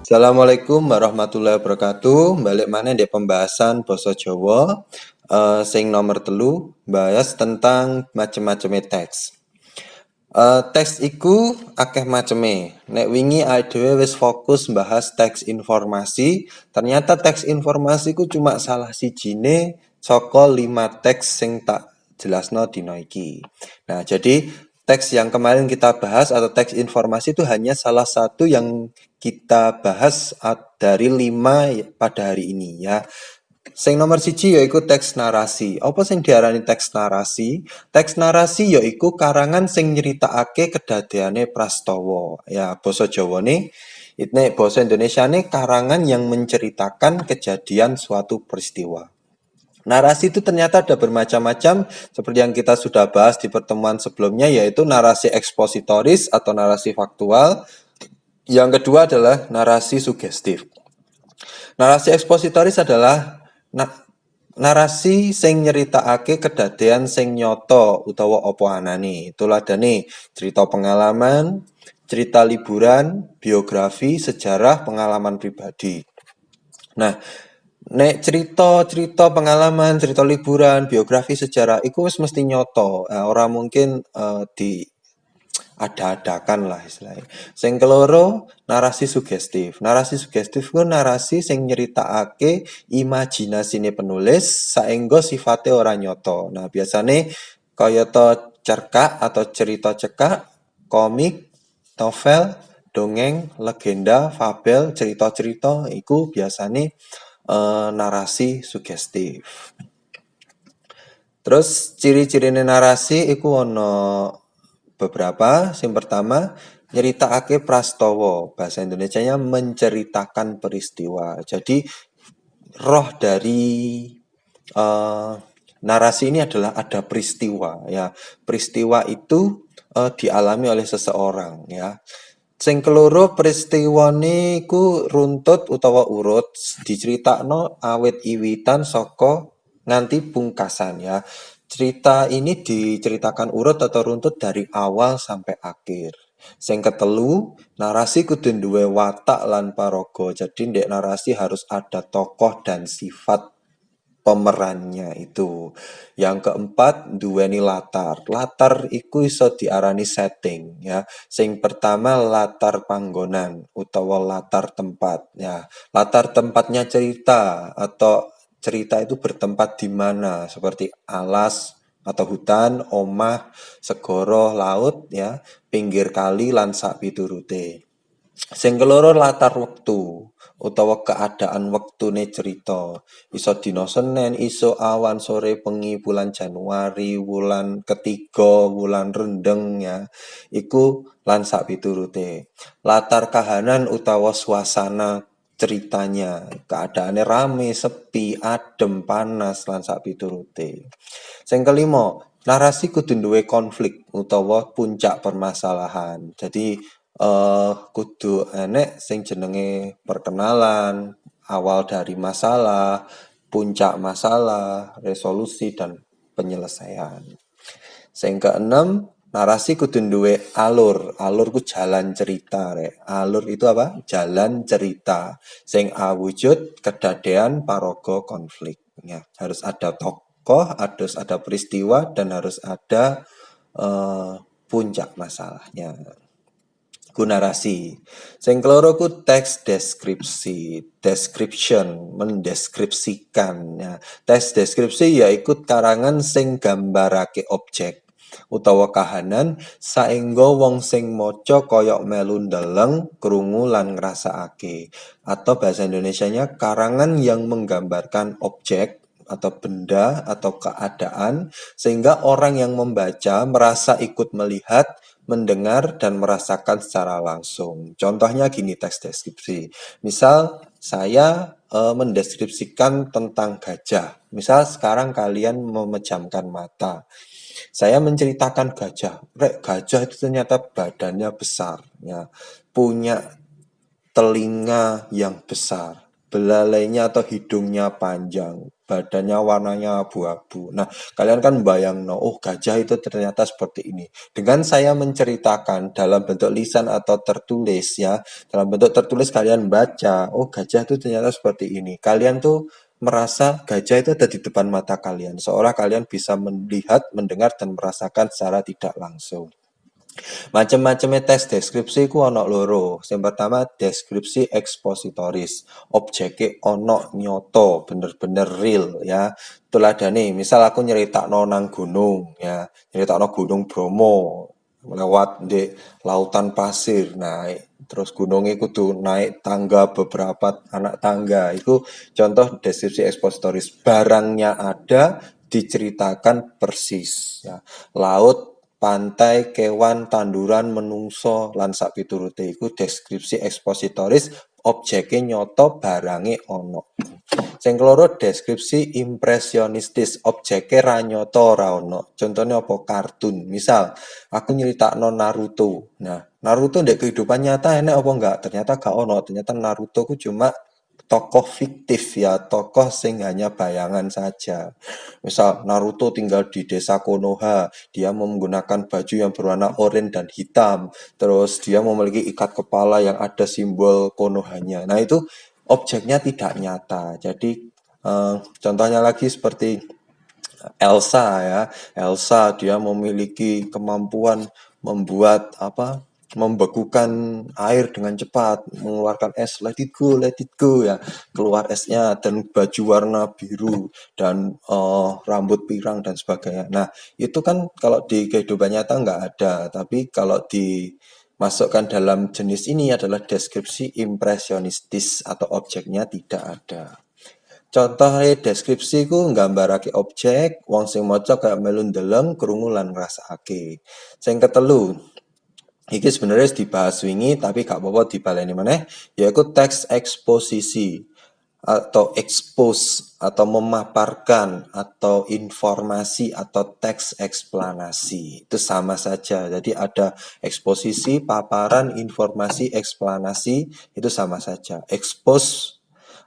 Assalamualaikum warahmatullahi wabarakatuh. Balik mana di pembahasan basa Jawa. Sing nomor telu bahas tentang macem-maceme teks. Teks iku akeh maceme. Nek wingi dhewe wis fokus bahas teks informasi, ternyata teks informasi ku cuma salah sijine saka 5 teks sing tak jelasno dina iki. Nah, jadi teks yang kemarin kita bahas atau teks informasi itu hanya salah satu yang kita bahas dari 5 pada hari ini ya. Sing nomor siji yaiku teks narasi. Apa sing diarani teks narasi? Teks narasi yaiku karangan sing nyeritakake kedadeane prastawa. Ya, basa Jawane nek basa Indonesiane karangan yang menceritakan kejadian suatu peristiwa. Narasi itu ternyata ada bermacam-macam seperti yang kita sudah bahas di pertemuan sebelumnya yaitu narasi ekspositoris atau narasi faktual. Yang kedua adalah narasi sugestif. Narasi ekspositoris adalah narasi sing nyeritakake kedadean sing nyoto utawa apa anane. Tuladhane cerita pengalaman, cerita liburan, biografi, sejarah, pengalaman pribadi. Nah, nek cerita pengalaman, cerita liburan, biografi, sejarah iku wis mesti nyoto. Ora mungkin di ada-adakan lah istilahnya. Sing keloro narasi sugestif. Narasi sugestif ku narasi sing nyeritakake imajinasine penulis saengga sifate ora nyoto. Nah, biasane kayata cerkak atau cerita cekak, komik, novel, dongeng, legenda, fabel, cerita-cerita iku biasane narasi sugestif. Terus ciri-cirine narasi iku ana beberapa. Yang pertama, nyeritakake prastawa. Bahasa Indonesianya menceritakan peristiwa. Jadi roh dari narasi ini adalah ada peristiwa ya. Peristiwa itu dialami oleh seseorang ya. Sing keloro peristiwane iku runtut utawa urut diceritakno awit iwitan saka nganti pungkasan ya. Cerita ini diceritakan urut atau runtut dari awal sampai akhir. Sing ketelu, narasi kudu duwe watak lan paraga. Jadi ndek narasi harus ada tokoh dan sifat pemerannya itu. Yang keempat, duweni latar. Latar iku iso diarani setting ya. Sing pertama latar panggonan utawa latar tempat ya. Latar tempatnya cerita atau cerita itu bertempat di mana seperti alas atau hutan, omah, segara, laut ya, pinggir kali lan sak piturute. Sing keloro latar wektu utawa keadaan wektune cerita. Iso dina Senin, iso awan, sore, bengi, bulan Januari, wulan ketiga, wulan rendeng ya. Iku lan sak piturute. Latar kahanan utawa suasana ceritanya, keadaannya rame, sepi, adem, panas lan sak piturute. Sing kelima, narasi kudu duwe konflik utawa puncak permasalahan. Jadi kudu enek sing jenenge perkenalan, awal dari masalah, puncak masalah, resolusi dan penyelesaian. Sing keenem, narasi kudu duwe alur. Alur ku jalan cerita rek. Alur itu apa? Jalan cerita. Sing awujud kedadean paraga konflik. Ya, harus ada tokoh, harus ada peristiwa dan harus ada puncak masalahnya. Ku narasi. Sing keloro ku teks deskripsi, description, mendeskripsikan ya. Teks deskripsi yaiku karangan sing gambarake objek utawa kahanan saengga wong sing maca kaya melu ndeleng, krungu lan ngrasakake. Atau bahasa Indonesianya karangan yang menggambarkan objek atau benda atau keadaan sehingga orang yang membaca merasa ikut melihat, mendengar dan merasakan secara langsung. Contohnya gini teks deskripsi. Misal saya mendeskripsikan tentang gajah. Misal sekarang kalian memejamkan mata. Saya menceritakan gajah. Gajah itu ternyata badannya besar, ya, punya telinga yang besar, belalainya atau hidungnya panjang, badannya warnanya abu-abu. Nah, kalian kan bayang, oh gajah itu ternyata seperti ini. Dengan saya menceritakan dalam bentuk lisan atau tertulis ya, dalam bentuk tertulis kalian baca, oh gajah itu ternyata seperti ini. Kalian tuh merasa gajah itu ada di depan mata kalian, seolah kalian bisa melihat, mendengar, dan merasakan secara tidak langsung. Macem-macemnya tes deskripsi ku ono loro. Yang pertama deskripsi ekspositoris. Objeknya ono nyoto, bener-bener real ya. Tuladane, misal aku nyeritakno nang gunung ya, nyeritakno Gunung Bromo lewat di lautan pasir. Nah, terus gunungnya kudu naik tangga beberapa anak tangga. Itu contoh deskripsi ekspositoris. Barangnya ada, diceritakan persis ya. Laut, pantai, kewan, tanduran, menungso, lan sak piturute iku deskripsi ekspositoris, objeknya nyoto, barange ono. Sing keloro deskripsi impresionistis, objeknya ra nyoto ora ono. Contohnya apa? Kartun. Misal, aku nyeritakno Naruto. Nah, Naruto ndek kehidupan nyata enak apa enggak? Ternyata gak ono. Ternyata Naruto ku cuma tokoh fiktif ya, tokoh sing hanya bayangan saja. Misal Naruto tinggal di desa Konoha, dia menggunakan baju yang berwarna oranye dan hitam, terus dia memiliki ikat kepala yang ada simbol Konohanya. Nah, itu objeknya tidak nyata. Jadi contohnya lagi seperti Elsa ya. Elsa dia memiliki kemampuan membuat membekukan air dengan cepat, mengeluarkan es, let it go ya, keluar esnya, dan baju warna biru dan rambut pirang dan sebagainya. Nah, itu kan kalau di kehidupan nyata nggak ada, tapi kalau dimasukkan dalam jenis ini adalah deskripsi impresionistis atau objeknya tidak ada. Contohnya deskripsi ku nggambarake objek, wong sing maca kayak melu ndeleng, krungu lan ngrasakake. Sing ketelu, iki sebenarnya dibahas wingi tapi gak apa-apa dibaleni maneh, yaitu teks eksposisi atau expose atau memaparkan atau informasi atau teks eksplanasi. Itu sama saja. Jadi ada eksposisi, paparan, informasi, eksplanasi, itu sama saja. Expose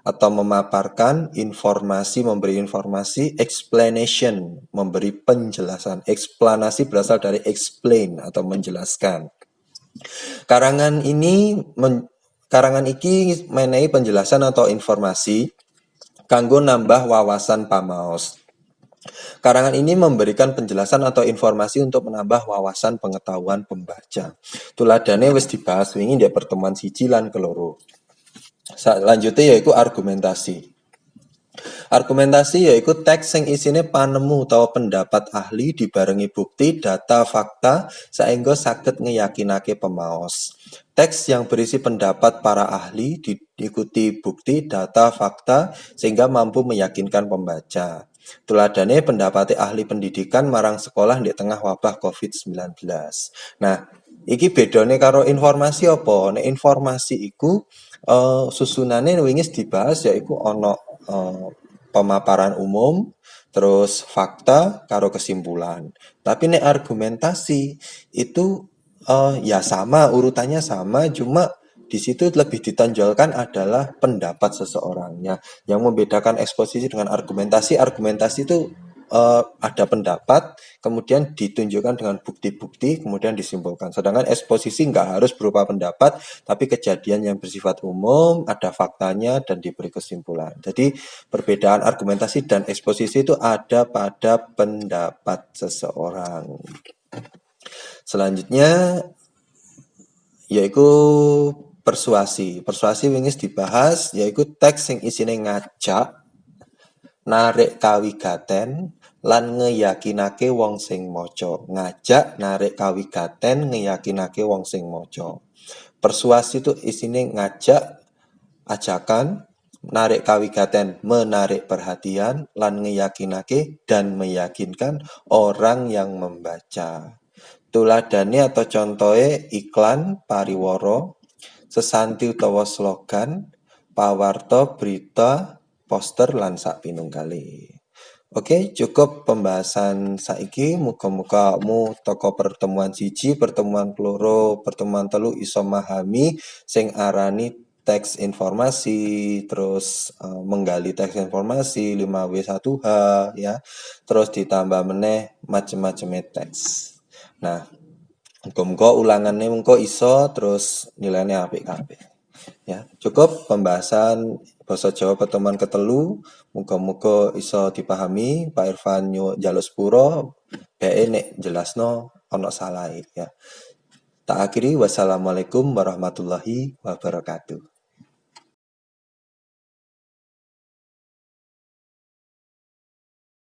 atau memaparkan informasi, memberi informasi, explanation, memberi penjelasan. Eksplanasi berasal dari explain atau menjelaskan. Karangan iki menehi penjelasan atau informasi kanggo nambah wawasan pamaos. Karangan ini memberikan penjelasan atau informasi untuk menambah wawasan pengetahuan pembaca. Tuladane wis dibahas wingi di pertemuan siji lan keloro. Selanjutnya yaitu argumentasi. Argumentasi yaitu teks sing isine panemu utawa pendapat ahli dibarengi bukti, data, fakta saengga saged ngeyakinake pemaos. Teks yang berisi pendapat para ahli diikuti bukti, data, fakta sehingga mampu meyakinkan pembaca. Tuladane pendapat ahli pendidikan marang sekolah di tengah wabah COVID-19. Nah, iki bedone karo informasi apa? Nek informasi iku susunane wingis dibahas yaiku ono pemaparan umum, terus fakta karo kesimpulan. Tapi nek argumentasi itu ya sama, urutannya sama, cuma di situ lebih ditonjolkan adalah pendapat seseorangnya. Yang membedakan eksposisi dengan argumentasi, argumentasi itu ada pendapat, kemudian ditunjukkan dengan bukti-bukti, kemudian disimpulkan. Sedangkan eksposisi nggak harus berupa pendapat, tapi kejadian yang bersifat umum, ada faktanya, dan diberi kesimpulan. Jadi perbedaan argumentasi dan eksposisi itu ada pada pendapat seseorang. Selanjutnya yaitu persuasi. Persuasi wingis dibahas yaitu teks yang isine ngajak, narik kawigaten, lan ngeyakinake wong sing maca. Ngajak, narik kawigaten, ngeyakinake wong sing maca. Persuasi itu isine ngajak, ajakan, narik kawigaten, menarik perhatian, lan ngeyakinake dan meyakinkan orang yang membaca. Tuladane atau contohe iklan, pariwara, sesanti utawa slogan, pawarta, berita, poster, lan sak pinunggale. Oke, cukup pembahasan saiki. Muga-muga kamu toko pertemuan siji, pertemuan keloro, pertemuan telu iso memahami sing arani teks informasi, terus menggali teks informasi 5W1H ya. Terus ditambah meneh macem-macem teks. Nah, muga-muga ulangannya mengko iso terus nilainya apik kabeh. Ya, cukup pembahasan basa Jawa pertemuan ketelu. Muga-muga iso dipahami. Pak Irfan njaluk sepuro. Bae nek jelasno ana salahe ya. Tak akhiri, wassalamualaikum warahmatullahi wabarakatuh.